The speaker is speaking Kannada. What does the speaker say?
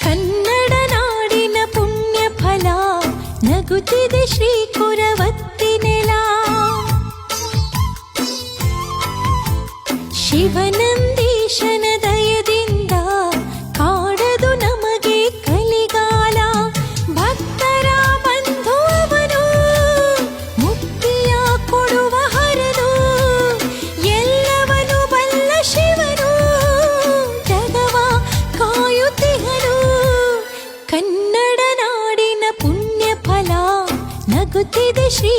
ಕನ್ನಡ ನಾಡಿನ ಪುಣ್ಯ ಫಲ ನಗುತ್ತಿದೆ ಶ್ರೀ ಕುರವತ್ತಿ ನೆಲ. ಶಿವನಂದೀಶನ ದಯದಿಂದ ಕಾಡದು ನಮಗೆ ಕಲಿಗಾಲ. ಭಕ್ತರ ಬಂಧು ಅವನು ಮುಕ್ತಿಯ ಕೊಡುವ ಹರನು. ಎಲ್ಲವನು ಬಲ್ಲ ಶಿವನು ಜಗವ ಕಾಯುತ್ತಿಹನು. ಕನ್ನಡ ನಾಡಿನ ಪುಣ್ಯ ಫಲ ನಗುತ್ತಿದೆ ಶ್ರೀ